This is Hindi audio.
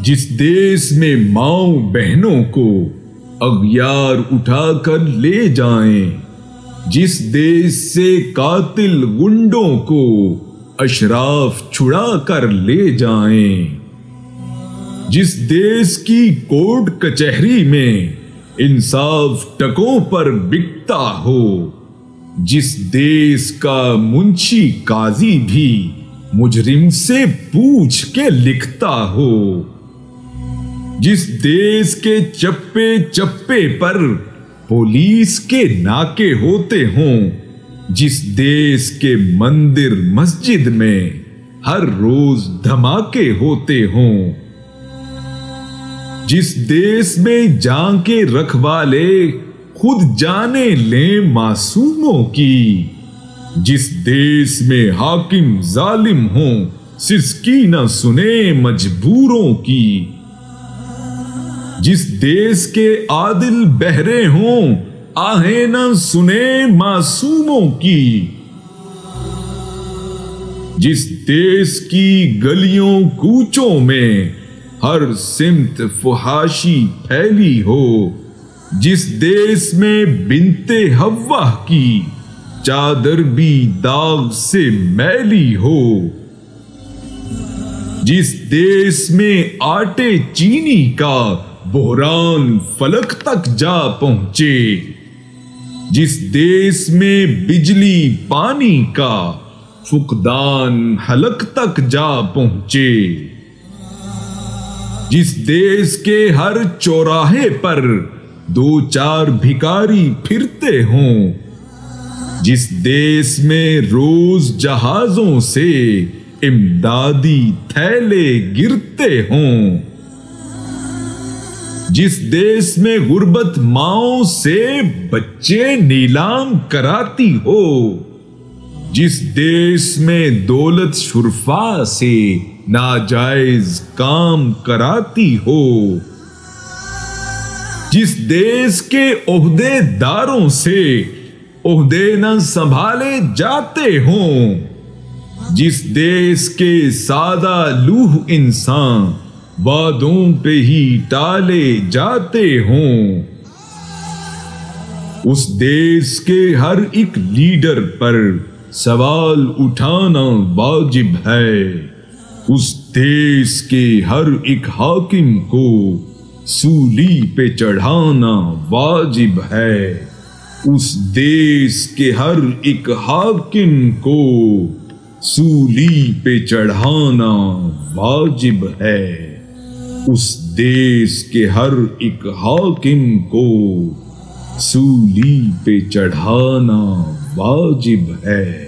जिस देश में माओ बहनों को अगयार उठाकर ले जाएं, जिस देश से कातिल गुंडों को अशराफ छुड़ा कर ले जाएं, जिस देश की कोर्ट कचहरी में इंसाफ टकों पर बिकता हो, जिस देश का मुंशी काजी भी मुजरिम से पूछ के लिखता हो, जिस देश के चप्पे चप्पे पर पुलिस के नाके होते हों, जिस देश के मंदिर मस्जिद में हर रोज धमाके होते हों, जिस देश में जान के रखवाले खुद जाने लें मासूमों की, जिस देश में हाकिम जालिम हो सिसकी न सुने मजबूरों की, जिस देश के आदिल बहरे हों आहें न सुने मासूमों की, जिस देश की गलियों कूचों में हर सिमत फुहाशी फैली हो, जिस देश में बिनते हव्वा की चादर भी दाग से मैली हो, जिस देश में आटे चीनी का बोहरान फलक तक जा पहुंचे, जिस देश में बिजली पानी का फुकदान हलक तक जा पहुंचे, जिस देश के हर चौराहे पर दो चार भिखारी फिरते हों, जिस देश में रोज जहाजों से इमदादी थैले गिरते हों, जिस देश में गुर्बत माओं से बच्चे नीलाम कराती हो, जिस देश में दौलत शुरफा से नाजायज काम कराती हो, जिस देश के ओहदेदारों से ओहदे न संभाले जाते हों, जिस देश के सादा लूह इंसान वादों पे ही टाले जाते हों, उस देश के हर एक लीडर पर सवाल उठाना वाजिब है, उस देश के हर एक हाकिम को सूली पे चढ़ाना वाजिब है, उस देश के हर एक हाकिम को सूली पे चढ़ाना वाजिब है, उस देश के हर एक हाकिम को सूली पे चढ़ाना वाजिब है।